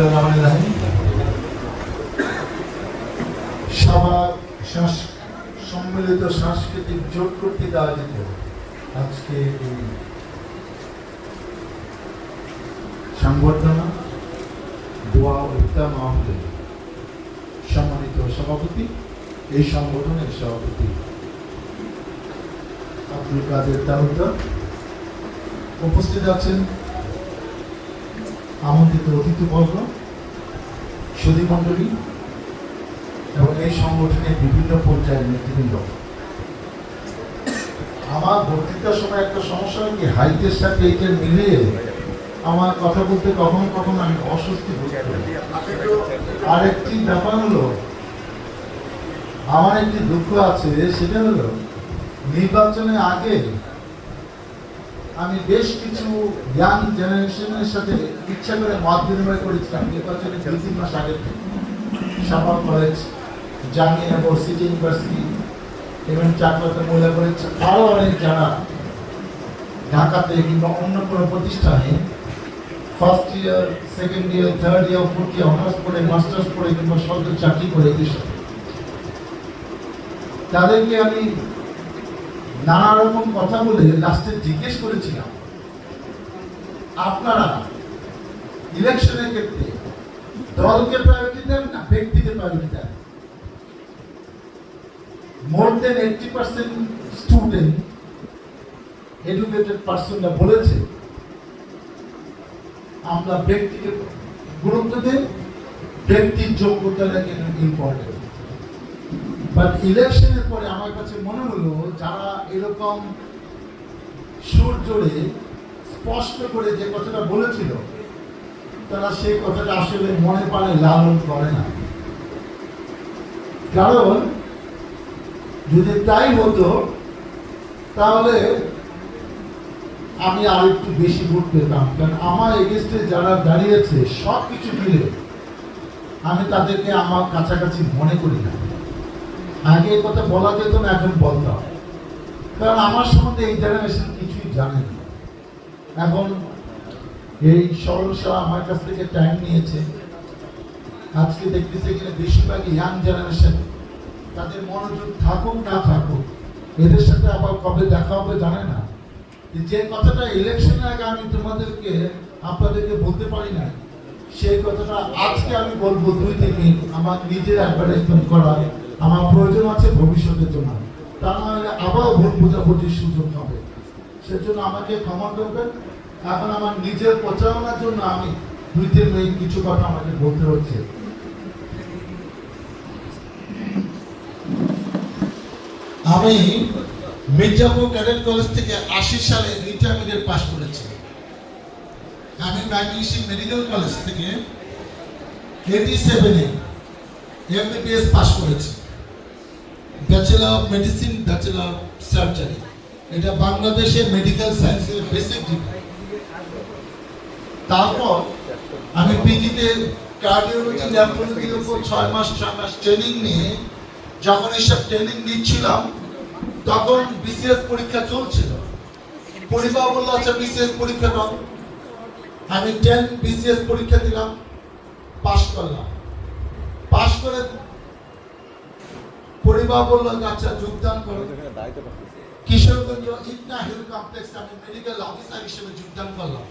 বিসমিল্লাহির সম্মিলিত সাংস্কৃতিক জোট কর্তৃক আয়োজিত আজকে এই সংবর্ধনা দোয়া ও ইফতার মাহফিলে সম্মানিত সভাপতি, এই সংগঠনের সভাপতি আব্দুল কাদের তালুকদার, উপস্থিত আছেন আমন্ত্রিত অতিথিবর্গ, সুধী মণ্ডলী এবং এই সংগঠনের বিভিন্ন পর্যায়ের নেতৃবৃন্দ। আমার বক্তৃতার সময় একটা সমস্যা হয় কি, হাইটের সাথে এইটা মিলিয়ে আমার কথা বলতে কখনো কখনো আমি অস্বস্তি বোধ করি। আরেকটি ব্যাপার হলো, আমার একটি দুঃখ আছে, সেটা হলো নির্বাচনের আগে আমি বেশ কিছু ইয়াং জেনারেশনের সাথে ইচ্ছা করে মত বিনিময় করেছিলাম। নির্বাচনের 2-3 মাস আগে শাহবাগ কলেজ, জামিয়া ইউনিভার্সিটি, এবং চাকলাতে মহিলা কলেজ, আরও অনেক যারা ঢাকাতে কিংবা অন্য কোনো প্রতিষ্ঠানে first year, second year, third year, fourth year honours পড়ে, মাস্টার্স পড়ে কিংবা সরকারি চাকরি করে দেশে, তাদেরকে আমি নানা রকম কথা বলে লাস্টে জিজ্ঞেস করেছিলাম, আপনারা ইলেকশনের ক্ষেত্রে দলকে প্রায়োরিটি দেন না ব্যক্তিকে প্রায়োরিটি দেন? মোর দেন 80% স্টুডেন্ট এডুকেটেড পার্সনরা বলেছে আমরা ব্যক্তিকে গুরুত্ব দেই, ব্যক্তির যোগ্যতাটা কিন্তু ইম্পর্টেন্ট। বাট ইলেকশনের পরে আমার কাছে মনে হলো যারা এরকম সুর জোরে স্পষ্ট করে যে কথাটা বলেছিল, তারা সেই কথাটা আসলে মনে প্রাণে লালন করে না। কারণ যদি তাই হতো তাহলে আমি আর একটু বেশি ভোট পেতাম, কারণ আমার এগেস্টে যারা দাঁড়িয়েছে সব কিছু মিলে আমি তাদেরকে আমার কাছাকাছি মনে করি না। আগে এই কথা বলা যেত না, এখন বলতাম, কারণ আমার সম্বন্ধে এই জেনারেশন কিছুই জানে না। এখন এই সরলসা আমার কাছ থেকে টাইম নিয়েছে, আজকে দেখতেছে এখানে বেশিরভাগই ইয়াং জেনারেশন, তাদের মনোযোগ থাকুক না থাকুক, এদের সাথে আবার কবে দেখা হবে জানে না। যে কথাটা ইলেকশনের আগে আমি আপনাদেরকে বলতে পারি না, সেই কথাটা আজকে আমি বলবো। 2-3 মিনিট আমার নিজের অ্যাডভার্টাইজমেন্ট করা আমার প্রয়োজন আছে ভবিষ্যতের জন্য, তা না হলে আবার ভুল বোঝাবুঝির সুযোগ হবে। সেজন্য আমাকে ক্ষমা করবেন। এখন আমার নিজের প্রচারণার জন্য আমি 2-3 মিনিট কিছু কথা আমাকে বলতে হচ্ছে। আমি মির্জাপুর ক্যাডেট কলেজ থেকে 80 সালে ইন্টারমিডিয়েট পাস করেছি। আমি ম্যাগনিশি মেডিকেল কলেজ থেকে 87-এ এমবিবিএস পাস করেছি, bachelor of medicine, bachelor of surgery. এটা বাংলাদেশের মেডিকেল সায়েন্সের বেসিক ডিগ্রি। তারপর আমি পিজিতে কার্ডিওলজি, নেফ্রোলজির উপর 6 মাস ট্রেনিং নিয়ে, যখন এইসব ট্রেনিং নিচ্ছিলাম তখন বিসিএস পরীক্ষা চলছিল। পরিবার বললো আচ্ছা বিসিএস পরীক্ষা দাও। আমি 10 বিসিএস পরীক্ষা দিলাম, পাস করলাম। পাস করে পরিবার বললো আচ্ছা যোগদান করো। কিশোরগঞ্জ ইটনা হেলথ কমপ্লেক্সে আমি মেডিকেল অফিসার হিসেবে যোগদান করলাম।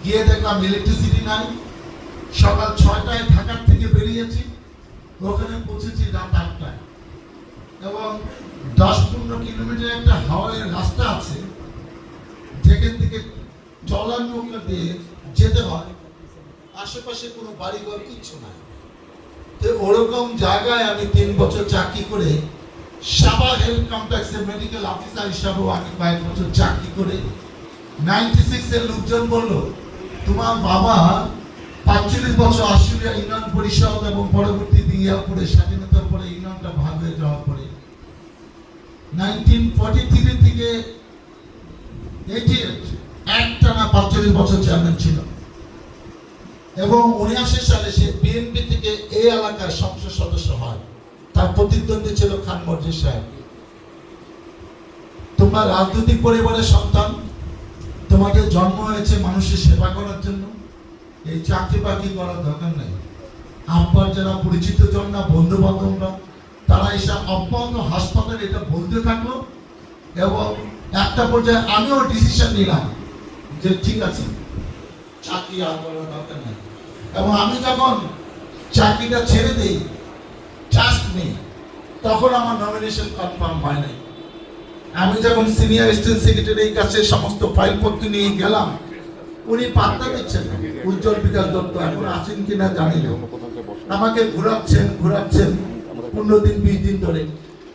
গিয়ে দেখলাম ইলেকট্রিসিটি নাই। সকাল 6টায় ঢাকার থেকে বেরিয়েছি, ওখানে পৌঁছেছি রাত 8টায়, এবং 10-15 কিলোমিটার একটা হাওয়ার রাস্তা আছে, যেখান থেকে চলার নৌকা দিয়ে যেতে হয়। আশেপাশে কোনো বাড়িঘর কিচ্ছু নাই। তো ওরকম জায়গায় আমি 3 বছর চাকরি করে, সাভার হেলথ কমপ্লেক্সে মেডিকেল অফিসার হিসাবেও আমি কয়েক বছর চাকরি করে 96-এর লোকজন বলল তোমার বাবা 45 বছর আশুলিয়া ইউনিয়ন পরিষদ এবং পরবর্তী দিয়াপুরে স্বাধীনতার পরে ইউনিয়নটা ভাগ হয়ে যাওয়ার পরে 1943 থেকে 88 একটানা 45 বছর চেয়ারম্যান ছিল, এবং 79 সালে সে বিএনপি থেকে এই এলাকার সংসদ সদস্য হয়। তার প্রতিদ্বন্দ্বী ছিল খান মর্জি সাহেব। তোমরা রাজনৈতিক পরিবারের সন্তান, তোমাদের জন্ম হয়েছে মানুষের সেবা করার জন্য, এই চাকরি বাকরি করার দরকার নেই। আপনার যারা পরিচিত জন না, বন্ধু বান্ধবরা, তারা এসে অব্যাহত হাসপাতালে এটা বলতে থাকলো এবং একটা পর্যায়ে আমিও ডিসিশন নিলাম যে ঠিক আছে, চাকরি আর করার দরকার নেই। এবং আমি যখন চাকরিটা ছেড়ে দিই, ট্রাস্ট মি, তখন আমার নমিনেশন কনফার্ম হয় নাই। আমি যখন সিনিয়র অ্যাসিস্ট্যান্ট সেক্রেটারির কাছে সমস্ত ফাইলপত্র নিয়ে গেলাম, উনি পাত্তা দিচ্ছেন না। উজ্জ্বল বিকাশ দত্ত এখন আছেন কিনা জানি না, আমাকে ঘোরাচ্ছেন 15 দিন 20 দিন ধরে।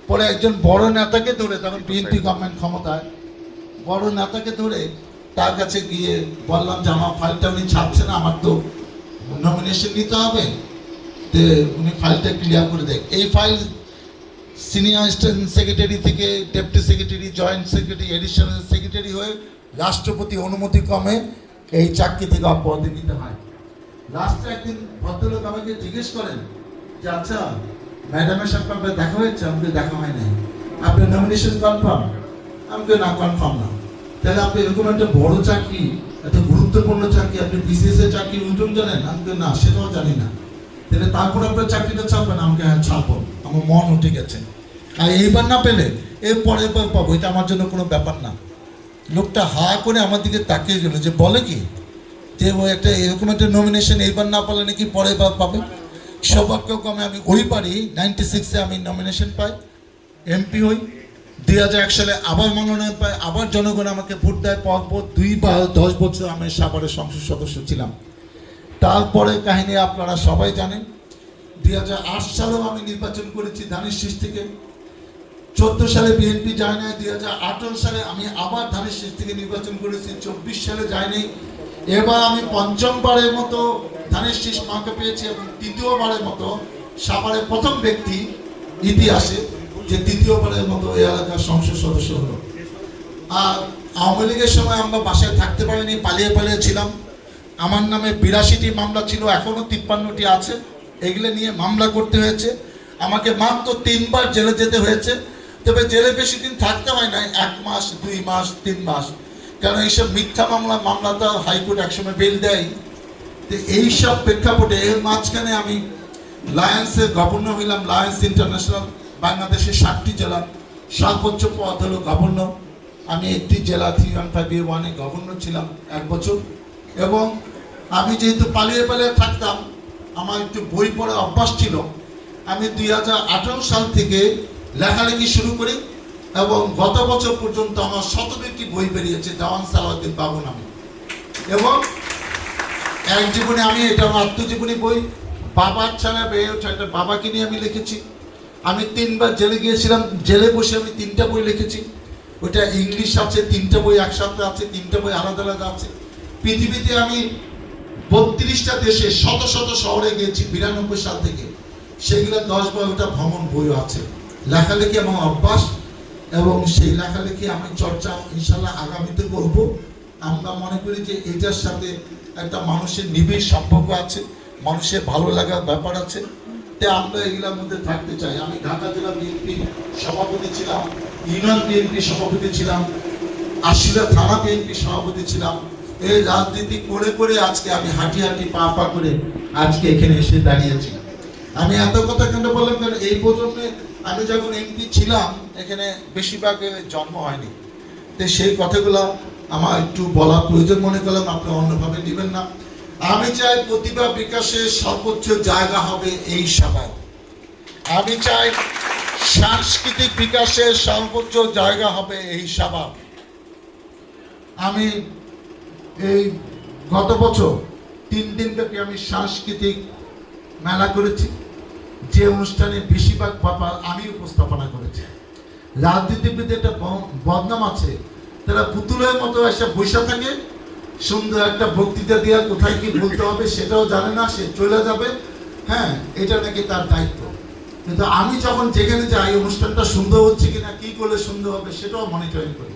পরে একজন বড় নেতাকে ধরে, তখন বিএনপি গভর্নমেন্ট ক্ষমতায়, বড় নেতাকে ধরে তার কাছে গিয়ে বললাম যে আমার ফাইলটা উনি ছাড়ছে না, আমার তো নমিনেশন নিতে হবে, যে উনি ফাইলটা ক্লিয়ার করে দেয়। এই ফাইল সিনিয়র অ্যাসিস্ট্যান্ট সেক্রেটারি থেকে deputy secretary, joint secretary, additional secretary হয়ে রাষ্ট্রপতি অনুমতি ক্রমে এই চাকরি থেকে অব্যাহতি নিতে হয়। লাস্টে একদিন ভদ্রলোক আমাকে জিজ্ঞেস করেন যে আচ্ছা ম্যাডামের সাথে আপনার দেখা হয়েছে? আমাকে দেখা হয় নাই। আপনার নমিনেশন কনফার্ম? আমাকে না, কনফার্ম না। তাহলে আপনি এরকম একটা বড় চাকরি, একটা গুরুত্বপূর্ণ চাকরি, আপনি বিসিএস এর চাকরির ওজন জানেন? আমাকে না, সেটাও জানি না। তাহলে তারপর আপনার চাকরিটা ছাড়বেন? আমাকে হ্যাঁ ছাড়বো, আমার মন উঠে গেছে। আর এইবার না পেলে এর পরের বার পাবো, এটা আমার জন্য কোনো ব্যাপার না। লোকটা হা করে আমার দিকে তাকিয়ে গেল, যে বলে কি যে ও একটা এরকম একটা নমিনেশন এইবার না পারলে নাকি পরের বার পাবে। সৌভাগ্যক্রমে আমি ওই বারই 96-এ আমি নমিনেশন পাই, এমপি হই। 2001 সালে আবার মনোনয়ন পাই, আবার জনগণ আমাকে ভোট দেয়। পরপর 10 বছর আমি সাভারের সংসদ সদস্য ছিলাম। তারপরে কাহিনী আপনারা সবাই জানেন। 2008 সালেও আমি নির্বাচন করেছি ধানের শীষ থেকে। 14 সালে বিএনপি যায় নাই। 2018 সালে আমি আবার ধানের শীষ থেকে নির্বাচন করেছি। 24 সালে যায়নি। এবার আমি পঞ্চমবারের মতো ধানের শীষ মাকে পেয়েছি এবং তৃতীয়বারের মতো সাভারের প্রথম ব্যক্তি ইতিহাসে যে তৃতীয়বারের মতো এই এলাকার সংসদ সদস্য হলো। আর আওয়ামী লীগের সময় আমরা বাসায় থাকতে পারিনি, পালিয়ে পালিয়ে ছিলাম। আমার নামে 82টি মামলা ছিল, এখনো 53টি আছে। এগুলো নিয়ে মামলা করতে হয়েছে। আমাকে মাত্র 3 বার জেলে যেতে হয়েছে। তবে জেলে বেশি দিন থাকতে হয় নাই, 1 মাস, 2 মাস, 3 মাস। কারণ এইসব মিথ্যা মামলা তো হাইকোর্ট একসময় বেল দেয়। তো এইসব প্রেক্ষাপটে এর মাঝখানে আমি লায়েন্সের গভর্নর হইলাম। লায়েন্স ইন্টারন্যাশনাল বাংলাদেশের 7টি জেলা, সর্বোচ্চ পদ হলো গভর্নর। আমি একটি জেলা 315A1 গভর্নর ছিলাম 1 বছর। এবং আমি যেহেতু পালিয়ে পালিয়ে থাকতাম, আমার একটু বই পড়ার অভ্যাস ছিল। আমি 2018 সাল থেকে লেখালেখি শুরু করি এবং গত বছর পর্যন্ত আমার 17টি বই বেরিয়েছে দেওয়ান সালাউদ্দিন বাবু নামে। এবং এক জীবনে আমি, এটা আমার আত্মজীবনী বই, বাবার ছাড়া বেয়ে ওঠা, এটা বাবাকে নিয়ে আমি লিখেছি। আমি 3 বার জেলে গিয়েছিলাম, জেলে বসে আমি 3টা বই লিখেছি। ওইটা ইংলিশ আছে, 3টা বই একসাথে আছে, 3টা বই আলাদা আলাদা আছে। পৃথিবীতে আমি 32টা দেশে শত শত শহরে গিয়েছি 92 সাল থেকে। সেগুলো 10-12টা ভ্রমণ বইও আছে। লেখালেখি আমার অভ্যাস এবং সেই লেখালেখি আমি চর্চা ইনশাল্লাহ আগামীতে করব। আমরা মনে করি যে এটার সাথে একটা মানুষের নিবিড় সম্পর্ক আছে, মানুষের ভালো লাগার ব্যাপার আছে। তাই আমরা এগুলোর মধ্যে থাকতে চাই। আমি ঢাকা জেলা বিএনপি সভাপতি ছিলাম, ইউনিয়ন বিএনপি সভাপতি ছিলাম, আশিরা থানা বিএনপি সভাপতি ছিলাম। এই রাজনীতি করে করে আজকে আমি হাঁটি হাঁটি পা পা করে আজকে এখানে এসে দাঁড়িয়েছি। আমি এত কথা কেন বললাম, কারণ এই প্রজন্মে আমি যখন এমপি ছিলাম এখানে বেশিরভাগের জন্ম হয়নি। তো সেই কথাগুলো আমার একটু বলা প্রয়োজন মনে করলাম, আপনি অন্যভাবে নেবেন না। আমি চাই প্রতিভা বিকাশের সর্বোচ্চ জায়গা হবে এই সভায়। আমি চাই সাংস্কৃতিক বিকাশের সর্বোচ্চ জায়গা হবে এই সভা। আমি এই গত বছর 3 দিন ব্যাপী আমি সাংস্কৃতিক মেলা করেছি, যে অনুষ্ঠানে বেশিরভাগ ব্যাপার আমি উপস্থাপনা করেছি। রাজনীতিবিদ একটা বদনাম আছে, তারা পুতুলের মতো এসে বসে থাকে, সুন্দর একটা বক্তৃতা দেওয়া, কোথায় কি বলতে হবে সেটাও জানে না, সে চলে যাবে। হ্যাঁ, এটা নাকি তার দায়িত্ব। কিন্তু আমি যখন যেখানে যাই, অনুষ্ঠানটা সুন্দর হচ্ছে কিনা, কি করলে সুন্দর হবে সেটাও মনিটরিং করি।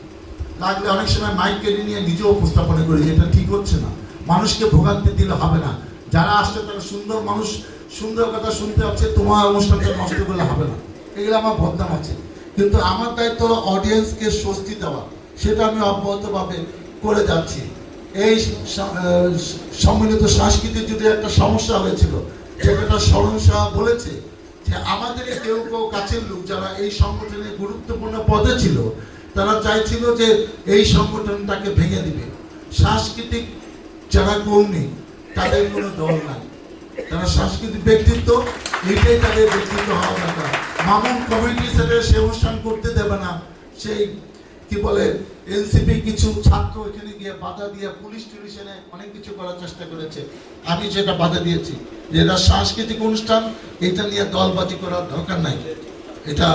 লাগলে অনেক সময় মাইক কেটে নিয়ে নিজেও উপস্থাপনা করি, যেটা ঠিক হচ্ছে না, মানুষকে ভোগান্তি দিলে হবে না। যারা আসছে তারা সুন্দর মানুষ, সুন্দর কথা শুনতে হচ্ছে, তোমার অনুষ্ঠানটা নষ্ট করলে হবে না। এগুলো আমার বদনাম আছে। কিন্তু আমার দায়িত্ব হলো অডিয়েন্সকে স্বস্তি দেওয়া, সেটা আমি অব্যাহতভাবে করে যাচ্ছি। এই সম্মিলিত সাংস্কৃতিক যদি একটা সমস্যা হয়েছিল, যেটা স্মরণ সাহা বলেছে যে আমাদের কেউ কেউ কাছের লোক যারা এই সংগঠনে গুরুত্বপূর্ণ পদে ছিল, তারা চাইছিল যে এই সংগঠনটাকে ভেঙে দিবে। সাংস্কৃতিক যারা কর্মী তাদের কোনো দল নাই, তারা সাংস্কৃতিক ব্যক্তিত্ব, এটাই তাদের ব্যক্তিত্ব হওয়া দরকার। মামুন কমিটি হিসেবে সে অনুষ্ঠান করতে দেবে না, সেই কি বলে এনসিপি কিছু ছাত্র এখানে গিয়ে বাধা দিয়ে পুলিশ টুলিশ এনে অনেক কিছু করার চেষ্টা করেছে। আমি যেটা বাধা দিয়েছি যে এটা সাংস্কৃতিক অনুষ্ঠান, এটা নিয়ে দলবাজি করার দরকার নাই, এটা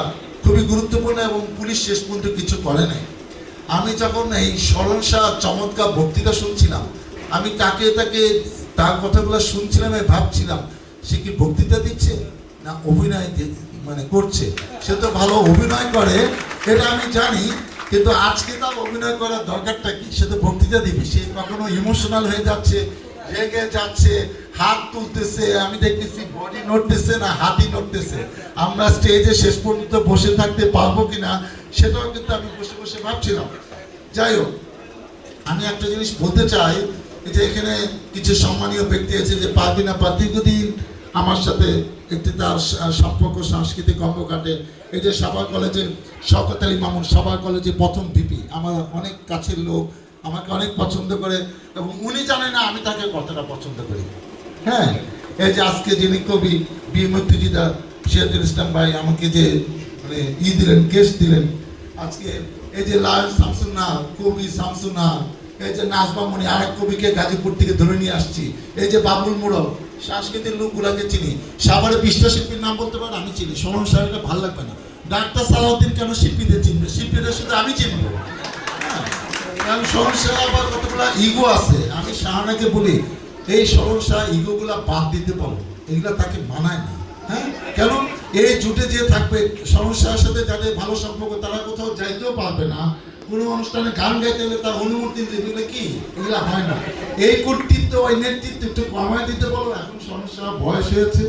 খুবই গুরুত্বপূর্ণ এবং পুলিশ শেষ পর্যন্ত কিছু করে নাই। আমি যখন এই স্মরণ শাহ চমৎকার বক্তৃতা শুনছিলাম, আমি তাকে তার কথাগুলো শুনছিলাম, আমি ভাবছিলাম সে কি বক্তৃতা দিচ্ছে না অভিনয় মানে করছে। সে তো ভালো অভিনয় করে এটা আমি জানি, কিন্তু আজকে তার অভিনয় করার দরকারটা কি? সে তো বক্তৃতা দিবে, সে কখনো ইমোশনাল হয়ে যাচ্ছে, রেগে যাচ্ছে, হাত তুলতেছে, আমি দেখতেছি বডি নড়তেছে না হাতই নড়তেছে। আমরা স্টেজে শেষ পর্যন্ত বসে থাকতে পারবো কিনা সেটাও কিন্তু আমি বসে বসে ভাবছিলাম। যাই হোক, আমি একটা জিনিস বলতে চাই যে এখানে কিছু সম্মানীয় ব্যক্তি আছে যে পারবিনা দীর্ঘদিন আমার সাথে একটি তার সম্পর্ক সাংস্কৃতিক কর্মকাণ্ডে। এই যে সাভার কলেজের শওকত আলী মামুন, সাভার কলেজের প্রথম ভিপি, আমার অনেক কাছের লোক, আমাকে অনেক পছন্দ করে এবং উনি জানে না আমি তাকে কতটা পছন্দ করি। হ্যাঁ, এই যে আজকে যিনি কবি মুক্তিযোদ্ধা সিরাজুল ইসলাম ভাই আমাকে যে মানে দিলেন, গেস্ট দিলেন আজকে, এই যে লায়ন শামসুন্নাহ, কবি শামসুন্নাহ, এই যে নাজবামণি আরেক কবিকে গাজীপুর থেকে ধরে নিয়ে আসছি, এই যে বাবুল মোড়ল, সাংস্কৃতিক লোকগুলাকে চিনি। সাভারে 20টা শিল্পীর নাম বলতে পারেন আমি চিনি, সোমন সাহেবকে ভালো লাগবে না। ডাক্তার সালাউদ্দিন কেন শিল্পীদের চিনবে? শিল্পীদের শুধু আমি চিনব। হ্যাঁ, কারণ সোমন সাহেব আবার কতগুলা ইগো আছে। আমি শাহানাকে বলি এই সোমন শাহ ইগোগুলা বাদ দিতে পারো, এগুলা তাকে মানায় না। হ্যাঁ, কেন এই জুটে যে থাকবে সোমন শাহের সাথে যাদের ভালো সম্পর্ক তারা কোথাও যাইতেও পারবে না, কোনো অনুষ্ঠানে গান গাইতে হলে তার অনুমতি দিলে কি এগুলা হয় না। এই কর্তৃত্ব ওই নেতৃত্ব একটু কমায় দিতে বলো। এখন সমস্যা বয়স হয়েছে,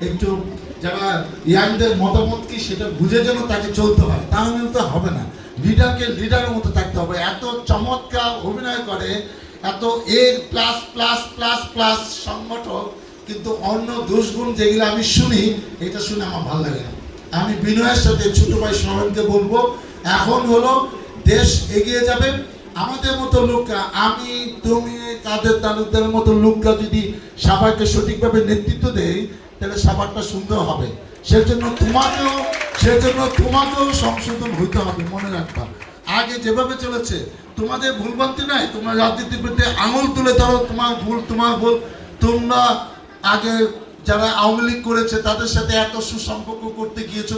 একটু যারা ইয়াংদের মতামত কি সেটা বুঝে যেন তাকে চলতে হয়, তাহলে তো হবে না। লিডারকে লিডারের মতো থাকতে হবে। এত চমৎকার অভিনয় করে, এত এর প্লাস প্লাস প্লাস প্লাস সংগঠক, কিন্তু অন্য দুষ্গুণ যেগুলো আমি শুনি এটা শুনে আমার ভালো লাগে না। আমি বিনয়ের সাথে ছোট ভাই স্মরণকে বলবো, এখন হলো দেশ এগিয়ে যাবে। আমাদের মতো লোকরা, আমি তুমি কাদের তালুকদারের মতো লোকরা যদি সবাইকে সঠিকভাবে নেতৃত্ব দেয় তাহলে সবারটা সুন্দর হবে। সেজন্য তোমাকেও সংশোধন হইতে হবে। মনে রাখবা, আগে যেভাবে চলেছে তোমাদের ভুলভ্রান্তি নাই, তোমরা রাজনীতির বিরুদ্ধে আঙুল তুলে ধরো, তোমার ভুল। তোমরা আগে যারা আওয়ামী লীগ করেছে তাদের সাথে এত সুসম্পর্ক করতে গিয়েছো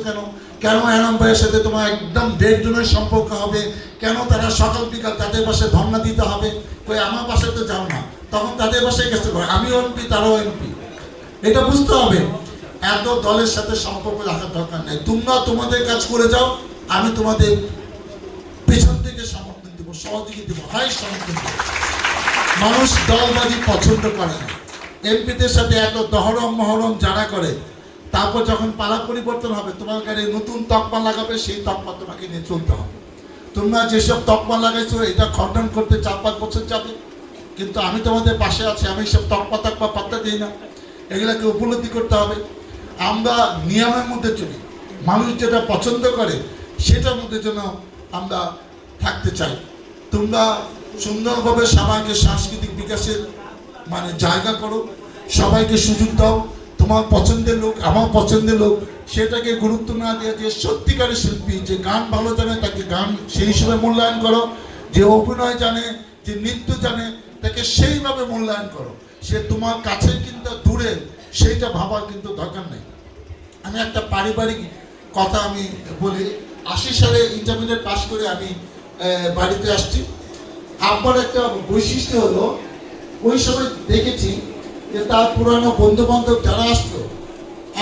কেন এনাম ভাইয়ের সাথে তোমার একদম বেডরুমের সম্পর্ক হবে কেন? তারা সকাল বিকাল তাদের বাসায় ধর্ণা দিতে হবে, কই আমার বাসায় তো যাও না, তখন তাদের বাসায় গেছে করে আমিও এমপি তারাও এমপি। এটা বুঝতে হবে, এত দলের সাথে সম্পর্ক রাখার দরকার নেই। তোমরা তোমাদের কাজ করে যাও, আমি তোমাদের পেছন থেকে সমর্থন দেবো, সহযোগী দেবো, হয় সমর্থন দেবো। মানুষ দলবাজি পছন্দ করে না। এমপিদের সাথে এত দহরম মহরম যারা করে, তারপর যখন পালা পরিবর্তন হবে তোমার গাড়ি নতুন তকমা লাগাবে, সেই তকমা তোমাকে নিয়ে চলতে হবে। তোমরা যেসব তকমা লাগাইছো এটা খণ্ডন করতে 4-5 বছর যাবে, কিন্তু আমি তোমাদের পাশে আছি। আমি সব তকমা পাত্তা দিই না, এগুলাকে উপলব্ধি করতে হবে। আমরা নিয়মের মধ্যে চলি, মানুষ যেটা পছন্দ করে সেটার মধ্যে যেন আমরা থাকতে চাই। তোমরা সুন্দরভাবে সবাইকে সাংস্কৃতিক বিকাশের মানে জায়গা করো, সবাইকে সুযোগ দাও। তোমার পছন্দের লোক আমার পছন্দের লোক সেটাকে গুরুত্ব না দিয়ে যে সত্যিকারের শিল্পী, যে গান ভালো জানে তাকে গান সেই হিসেবে মূল্যায়ন করো, যে অভিনয় জানে, যে নৃত্য জানে তাকে সেইভাবে মূল্যায়ন করো। সে তোমার কাছে কিন্তু দূরে সেইটা ভাবার কিন্তু দরকার নেই। আমি একটা পারিবারিক কথা আমি বলি। 80 সালে ইন্টারমিডিয়েট পাস করে আমি বাড়িতে আসছি। আব্বার একটা বৈশিষ্ট্য হলো, ওই সময় দেখেছি যে তার পুরানো বন্ধু বান্ধব যারা আসতো,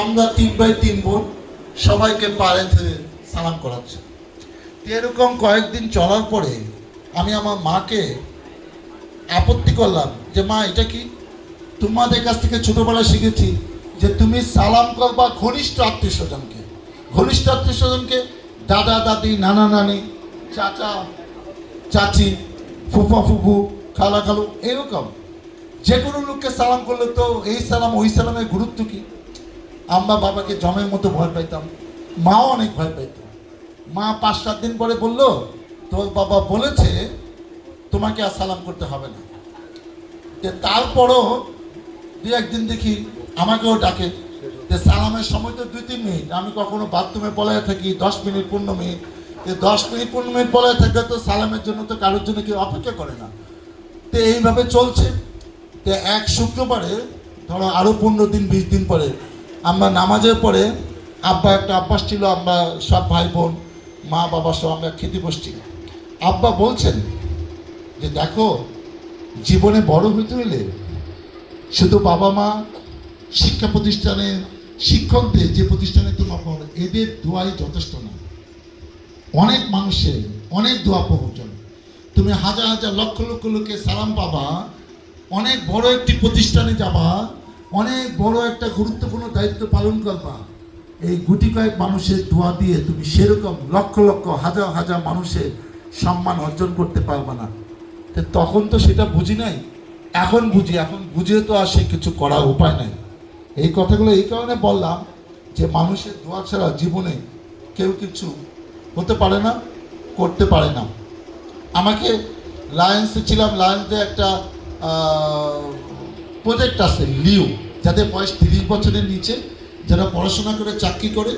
আমরা 3 ভাই 3 বোন সবাইকে পায়ে ধরে সালাম করাচ্ছে। এরকম কয়েকদিন চলার পরে আমি আমার মাকে আপত্তি করলাম যে মা এটা কি? তোমাদের কাছ থেকে ছোটবেলায় শিখেছি যে তুমি সালাম করবা ঘনিষ্ঠ আত্মীয় স্বজনকে, দাদা দাদি, নানা নানি, চাচা চাচি, ফুফা ফুফু, খালা খালু এরকম যে কোনো লোককে সালাম করলে তো এই সালাম ওই সালামের গুরুত্ব কি। আমরা বাবাকে জমের মতো ভয় পাইতাম, মাও অনেক ভয় পাইত। মা 5-7 দিন পরে বলল, তোর বাবা বলেছে তোমাকে আর সালাম করতে হবে না। তারপরও 2-1 দিন দেখি আমাকেও ডাকে, যে সালামের সময় তো 2-3 মিনিট, আমি কখনো বাথরুমে পলায় থাকি 10 মিনিট 15 মিনিট, 10 মিনিট 15 মিনিট পলায় থাকলে তো সালামের জন্য তো কারোর জন্য কেউ অপেক্ষা করে না। তো এইভাবে চলছে। তো এক শুক্রবারে ধরো আরও 15 দিন 20 দিন পরে আমরা নামাজের পরে আব্বা একটা অভ্যাস ছিল, আমরা সব ভাই বোন মা বাবা সব আমরা খেতে বসছি। আব্বা বলছেন যে দেখো, জীবনে বড় হইতে হইলে শুধু বাবা মা, শিক্ষা প্রতিষ্ঠানে শিক্ষকদের যে প্রতিষ্ঠানে তোমার পড়ো এদের দোয়াই যথেষ্ট না। অনেক মানুষের অনেক দোয়া প্রয়োজন। তুমি হাজার হাজার লক্ষ লক্ষ লোকে সালাম পাবা, অনেক বড় একটি প্রতিষ্ঠানে যাবা, অনেক বড় একটা গুরুত্বপূর্ণ দায়িত্ব পালন করবা, এই গুটি কয়েক মানুষের দোয়া দিয়ে তুমি সেরকম লক্ষ লক্ষ হাজার হাজার মানুষের সম্মান অর্জন করতে পারবা না। তখন তো সেটা বুঝি নাই, এখন বুঝি। এখন বুঝে তো আর সে কিছু করার উপায় নাই। এই কথাগুলো এই কারণে বললাম যে মানুষের দোয়া ছাড়া জীবনে কেউ কিছু হতে পারে না, করতে পারে না। আমাকে লায়েন্সে ছিলাম, লায়েন্সে একটা প্রজেক্ট আছে লিও, যাদের বয়স 30 বছরের নিচে, যারা পড়াশোনা করে চাকরি করে,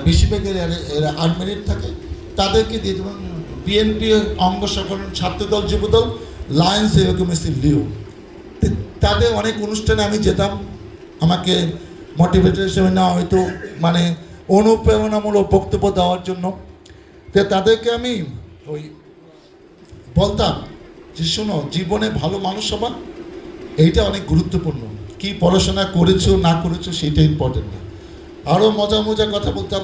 বেশিরভাগের আনমেরিড থাকে, তাদেরকে দিয়ে, যেমন বিএনপি অঙ্গ সংগঠন, ছাত্রদল, যুবদল, লায়েন্স, এরকম এসে লিও, তাদের অনেক অনুষ্ঠানে আমি যেতাম। আমাকে মোটিভেটর হিসেবে নেওয়া হয়তো, মানে অনুপ্রেরণামূলক বক্তব্য দেওয়ার জন্য। তো তাদেরকে আমি ওই বলতাম যে শোনো, জীবনে ভালো মানুষ হবা এইটা অনেক গুরুত্বপূর্ণ, কি পড়াশোনা করেছো না করেছো সেইটা ইম্পর্টেন্ট না। আরও মজা মজা কথা বলতাম,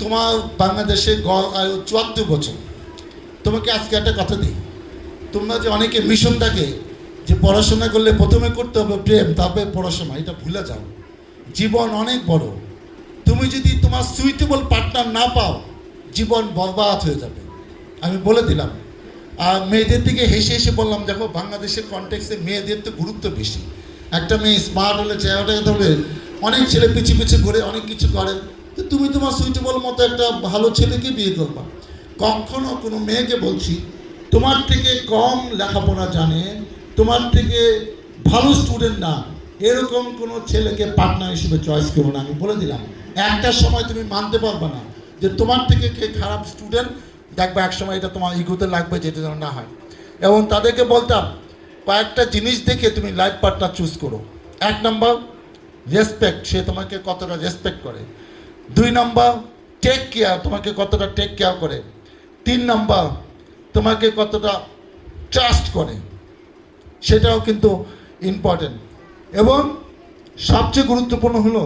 তোমার বাংলাদেশে গড় আয়ু 74 বছর। তোমাকে আজকে একটা কথা দিই, তোমরা যে অনেকে মিশন থাকে যে পড়াশোনা করলে প্রথমে করতে হবে প্রেম, তারপরে পড়াশোনা, এটা ভুলে যাও। জীবন অনেক বড়। তুমি যদি তোমার সুইটেবল পার্টনার না পাও, জীবন বরবাদ হয়ে যাবে, আমি বলে দিলাম। আর মেয়েদের দিকে হেসে হেসে বললাম, দেখো বাংলাদেশের কনটেক্সে মেয়েদের তো গুরুত্ব বেশি। একটা মেয়ে স্মার্ট হলে, চেহারাটা হলে অনেক ছেলে পিছিয়ে পিছিয়ে ঘুরে, অনেক কিছু করে। তো তুমি তোমার সুইটেবল মতো একটা ভালো ছেলেকে বিয়ে করবা। কখনো কোনো মেয়েকে বলছি তোমার থেকে কম লেখাপড়া জানে, তোমার থেকে ভালো স্টুডেন্ট না, এরকম কোনো ছেলেকে পার্টনার হিসেবে চয়েস করো না। আমি বলে দিলাম, একটা সময় তুমি মানতে পারবে না যে তোমার থেকে কে খারাপ স্টুডেন্ট, দেখবে এক সময় এটা তোমার ইগোতে লাগবে, যেটা যেন না হয়। এবং তাদেরকে বলতাম কয়েকটা জিনিস দেখে তুমি লাইফ পার্টনার চুজ করো। 1 নম্বর রেসপেক্ট, সে তোমাকে কতটা রেসপেক্ট করে। 2 নম্বর টেক কেয়ার, তোমাকে কতটা টেক কেয়ার করে। 3 নম্বর তোমাকে কতটা ট্রাস্ট করে, সেটাও কিন্তু ইম্পর্টেন্ট। এবং সবচেয়ে গুরুত্বপূর্ণ হলো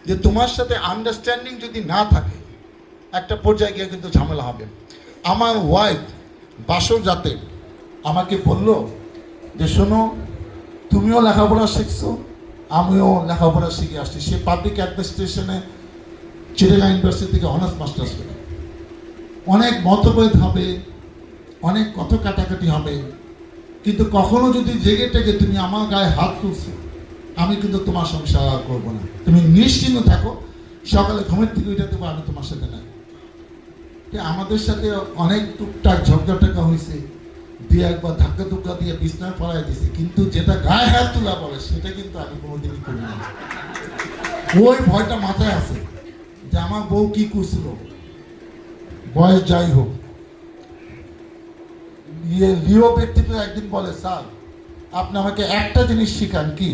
যে তোমার সাথে আন্ডারস্ট্যান্ডিং যদি না থাকে, একটা পর্যায়ে গিয়ে কিন্তু ঝামেলা হবে। আমার ওয়াইফ বাসর যাতে আমাকে বলল যে শোনো, তুমিও লেখাপড়া শিখছো, আমিও লেখাপড়া শিখে আসছি। সে পাবলিক অ্যাডমিনিস্ট্রেশনে চিটাগাং ইউনিভার্সিটি থেকে অনার্স মাস্টার্স করে। অনেক মতভেদ হবে, অনেক কথা কাটাকাটি হবে, কিন্তু কখনো যদি জেগে থেকে তুমি আমার গায়ে হাত তুলছো, আমি কিন্তু তোমার সংসার করবো না। তুমি নিশ্চিন্ত থাকো, সকালে ঘুমের থেকে উঠে দেবো, আমি তোমার সাথে নাই। আমাদের সাথে অনেক টুকটাক ঝগড়া টাকা হয়েছে, 2-1 ধাক্কা ধুক্কা দিয়ে বিছনায় পড়াই দিয়েছে, কিন্তু যেটা গায়ে হাত তোলা বলে সেটা কিন্তু আমি কোনোদিনই করি না। ওই ভয়টা মাথায় আছে যে আমার বউ কি করছিল, বয়স যাই হোক। লিও ব্যক্তিত্ব একদিন বলে, স্যার আপনি আমাকে একটা জিনিস শিখান, কি?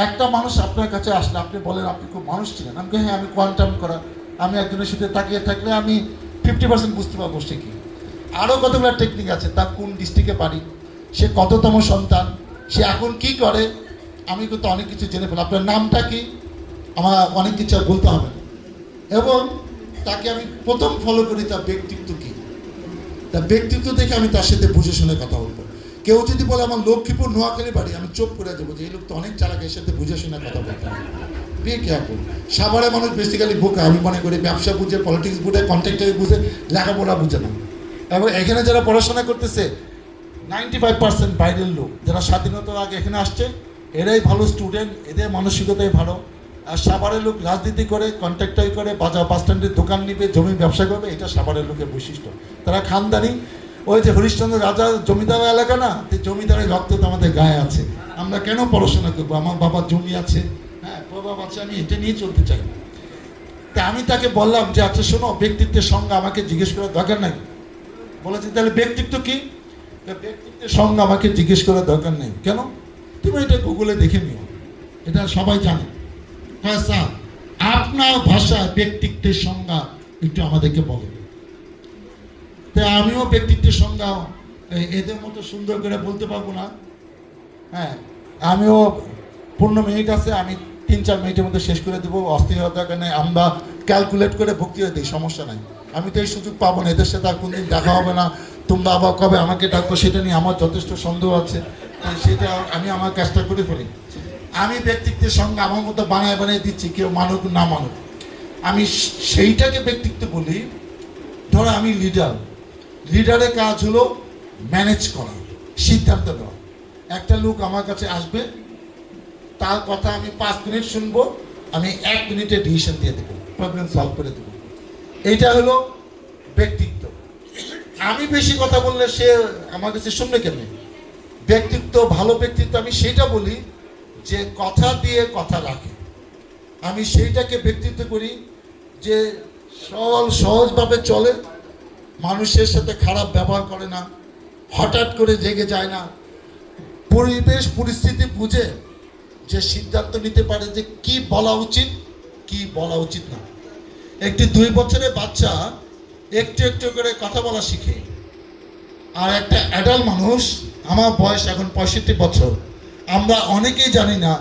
একটা মানুষ আপনার কাছে আসলে আপনি বলেন আপনি খুব মানুষ ছিলেন। আমি হ্যাঁ, আমি কোয়ান্টাম করা, আমি একজনের সাথে তাকিয়ে থাকলে আমি 50% বুঝতে পারবো সে কি। আরও কতগুলো টেকনিক আছে, তার কোন ডিস্ট্রিক্টে বাড়ি, সে কততম সন্তান, সে এখন কি করে, আমি কিন্তু অনেক কিছু জেনে ফেলি। আপনার নামটা কি, আমার অনেক কিছু আর বলতে হবে না। এবং তাকে আমি প্রথম ফলো করি তার ব্যক্তিত্ব কী, তার ব্যক্তিত্ব দেখে আমি তার সাথে বুঝে শুনে কথা বলবো। কেউ যদি বলে আমার লক্ষ্মীপুর নোয়াখালী বাড়ি, আমি চোখ করে যাবো যে এই লোক তো অনেক চালাক, এর সাথে বুঝে শুনে কথা বলতে হবে। বিয়ে কে আপন সাভারে মানুষ বেসিক্যালি বোকা, আমি মনে করি ব্যবসা বুঝে, পলিটিক্স বুঝে, কন্ট্রাক্টারি বুঝে, লেখাপড়া বুঝে না। এবং এখানে যারা পড়াশোনা করতেছে 95% বাইরের লোক যারা স্বাধীনতার আগে এখানে আসছে, এরাই ভালো স্টুডেন্ট, এদের মানসিকতাই ভালো। আর সাভারের লোক রাজনীতি করে, কন্ট্রাক্টর করে, বাস স্ট্যান্ডের দোকান নিবে, জমি ব্যবসা করবে, এটা সাভারের লোকের বৈশিষ্ট্য। তারা খানদানি, ওই যে হরিশ্চন্দ্র রাজা জমিদার এলাকা না, তো জমিদারের রক্ত তো আমাদের গায়ে আছে। আমরা কেন পড়াশোনা করবো? আমার বাবার জমি আছে, হ্যাঁ প্রভাব আছে, আমি এটা নিয়ে চলতে চাই। তা আমি তাকে বললাম যে আচ্ছা শোনো, ব্যক্তিত্বের সঙ্গে আমাকে জিজ্ঞেস করার দরকার নাই। বলেছি তাহলে ব্যক্তিত্ব কি? ব্যক্তিত্বের সঙ্গে আমাকে জিজ্ঞেস করার দরকার নেই। কেন? তুমি এটা গুগলে দেখে নিও, এটা সবাই জানে। হ্যাঁ স্যার, আপনার ভাষায় ব্যক্তিত্বের সংজ্ঞা একটু আমাদেরকে বলেন। তাই আমিও ব্যক্তিত্বের সংজ্ঞা এদের মতো সুন্দর করে বলতে পারবো না। হ্যাঁ, আমিও 15 মিনিট আছে, আমি 3-4 মিনিটের মধ্যে শেষ করে দেবো। অস্থিরতার কারণে আমরা ক্যালকুলেট করে বক্তৃতা দিই, সমস্যা নাই। আমি তো এই সুযোগ পাবো না, এদের সাথে আর কোনদিন দেখা হবে না। তোমরা আবার কবে আমাকে ডাকবো সেটা নিয়ে আমার যথেষ্ট সন্দেহ আছে, সেটা আমি আমার কাজটা করে ফেলি। আমি ব্যক্তিত্বের সঙ্গে আমার মতো বানায় দিচ্ছি, কেউ মানুক না মানুক, আমি সেইটাকে ব্যক্তিত্ব বলি। ধরো আমি লিডারের কাজ হলো ম্যানেজ করা, সিদ্ধান্ত নেওয়া। একটা লোক আমার কাছে আসবে, তার কথা আমি 5 মিনিট শুনবো, আমি 1 মিনিটে ডিসিশন দিয়ে দেবো, প্রবলেম সলভ করে দেবো। এইটা হলো ব্যক্তিত্ব। আমি বেশি কথা বললে সে আমার কাছে শুনবে কেমনি? ব্যক্তিত্ব, ভালো ব্যক্তিত্ব আমি সেইটা বলি যে কথা দিয়ে কথা রাখে। আমি সেইটাকে ব্যক্তিত্ব করি যে সহজভাবে চলে, মানুষের সাথে খারাপ ব্যবহার করে না, হঠাৎ করে জেগে যায় না, পরিবেশ পরিস্থিতি বুঝে যে সিদ্ধান্ত নিতে পারে যে কি বলা উচিত, কি বলা উচিত না। একটি 2 বছরের বাচ্চা একটু একটু করে কথা বলা শিখে, আর একটা অ্যাডাল্ট মানুষ, আমার বয়স এখন 65 বছর, আমরা অনেকেই জানি না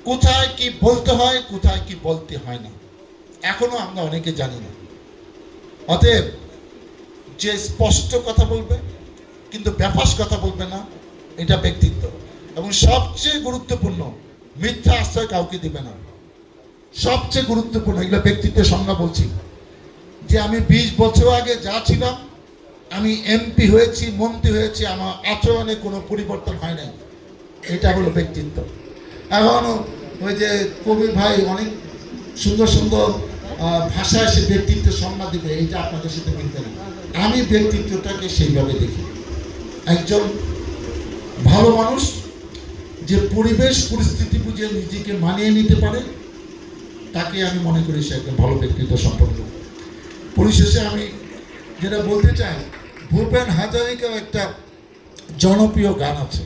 কোথায় কি বলতে হয়, কোথায় কি বলতে হয় না, এখনো আমরা অনেকে জানি না। অতএব যে স্পষ্ট কথা বলবে কিন্তু ব্যাপাস কথা বলবে না, এটা ব্যক্তিত্ব। এবং সবচেয়ে গুরুত্বপূর্ণ, মিথ্যা আশ্রয় কাউকে দিবে না, সবচেয়ে গুরুত্বপূর্ণ। এগুলো ব্যক্তিত্বের সংজ্ঞা বলছি, যে আমি 20 বছর আগে যা ছিলাম, আমি এমপি হয়েছি, মন্ত্রী হয়েছি, আমার আচরণে কোনো পরিবর্তন হয় নাই, এটা হলো ব্যক্তিত্ব। এখন ওই যে কবির ভাই অনেক সুন্দর সুন্দর ভাষায় সে ব্যক্তিত্বের সংজ্ঞা দিবে, এইটা আপনাদের সাথে মিলবে না। আমি ব্যক্তিত্বটাকে সেইভাবে দেখি, একজন ভালো মানুষ যে পরিবেশ পরিস্থিতি বুঝে নিজেকে মানিয়ে নিতে পারে, তাকে আমি মনে করি সে একজন ভালো ব্যক্তিত্ব সম্পন্ন। পরিশেষে আমি যেটা বলতে চাই, ভূপেন হাজারিকার একটা জনপ্রিয় গান আছে,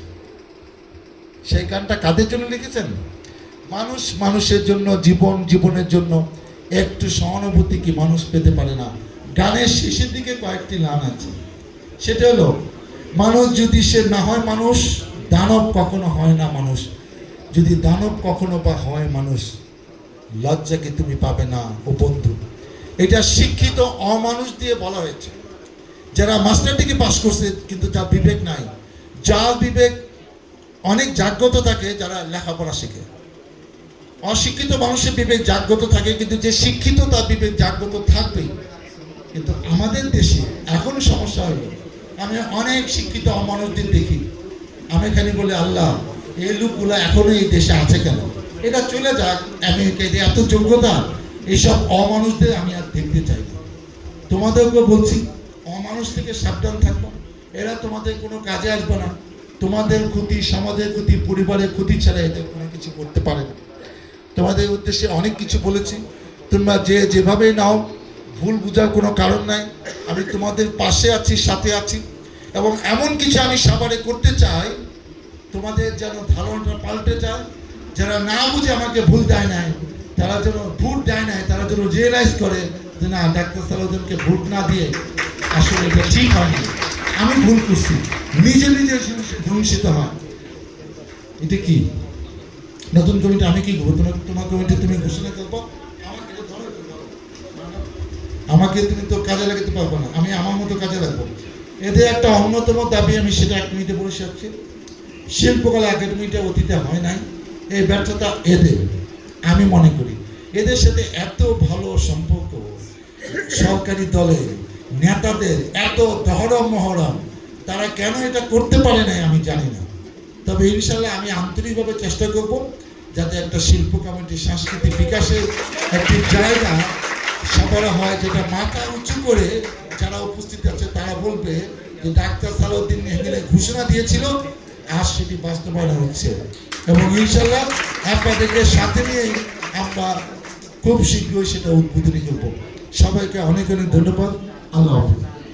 সেই গানটা কাদের জন্য লিখেছেন? মানুষ মানুষের জন্য, জীবন জীবনের জন্য একটু সহানুভূতি কি মানুষ পেতে পারে না। গানের শেষের দিকে কয়েকটি লাইন আছে, সেটা হলো, মানুষ যদি সে না হয় মানুষ, দানব কখনো হয় না মানুষ, যদি দানব কখনো বা হয় মানুষ, লজ্জাকে তুমি পাবে না ও বন্ধু। এটা শিক্ষিত অমানুষ দিয়ে বলা হয়েছে, যারা মাস্টার ডিগ্রি পাস করছে কিন্তু যার বিবেক নাই। যার বিবেক অনেক জাগ্রত থাকে, যারা লেখাপড়া শিখে। অশিক্ষিত মানুষের বিবেক জাগ্রত থাকে, কিন্তু যে শিক্ষিত তার বিবেক জাগ্রত থাকবেই। কিন্তু আমাদের দেশে এখন সমস্যা হলো, আমি অনেক শিক্ষিত অমানুষদের দেখি, আমি খালি বলি আল্লাহ, এই লোকগুলো এখনো এই দেশে আছে কেন? এটা চলে যাক আমেরিকায়, এত যোগ্যতা, এইসব অমানুষদের আমি আর দেখতে চাই না। তোমাদেরকে বলছি, অমানুষ থেকে সাবধান থাকবো, এরা তোমাদের কোনো কাজে আসবে না। তোমাদের ক্ষতি, সমাজের ক্ষতি, পরিবারের ক্ষতি ছাড়া এদের কোনো কিছু করতে পারে না। তোমাদের উদ্দেশ্যে অনেক কিছু বলেছি, তোমরা যে যেভাবেই নাও, ভুল বোঝার কোনো কারণ নাই। আমি তোমাদের পাশে আছি, সাথে আছি, এবং এমন কিছু আমি সাভারে করতে চাই, তোমাদের যেন ধারণাটা পাল্টে যায়। যারা না বুঝে আমাকে ভুল দেয় নাই, তারা যেন ভোট দেয় নাই, তারা যেন রিয়েলাইজ করে যে না, ডাক্তার সালাউদ্দিনকে ভোট না দিয়ে আসলে এটা ঠিক হয়নি, আমি ভুল করছি, নিজে নিজে ধ্বংসিত হয়। এটা কি নতুন কমিটি? আমি কি করবো? তোমার কমিটি তুমি ঘোষণা করবো, আমাকে তুমি তো কাজে লাগাতে পারবো না, আমি আমার মতো কাজে লাগবো। এদের একটা অন্যতম দাবি, আমি সেটা 1 মিনিটে বলে সারছি। শিল্পকলা একাডেমিটা অতীতে হয় নাই, এই ব্যর্থতা এদের। আমি মনে করি এদের সাথে এত ভালো সম্পর্ক, সরকারি দলের নেতাদের এত দহরম মহরম, তারা কেন এটা করতে পারে নাই আমি জানি না। তবে ইনশাল্লাহ আমি আন্তরিকভাবে চেষ্টা করব যাতে একটা শিল্প কমিটি সাংস্কৃতিক বিকাশের একটি জায়গা সবার হয়, যেটা মাথা উঁচু করে যারা উপস্থিত আছে তারা বলবে যে ডাক্তার সালাউদ্দিন এখানে ঘোষণা দিয়েছিল, আজ সেটি বাস্তবায়ন হচ্ছে। এবং ইনশাল্লাহ আপনাদেরকে সাথে নিয়েই আমরা খুব শীঘ্রই সেটা উদ্বোধনী করব। সবাইকে অনেক অনেক ধন্যবাদ। আল্লাহ হাফিজ।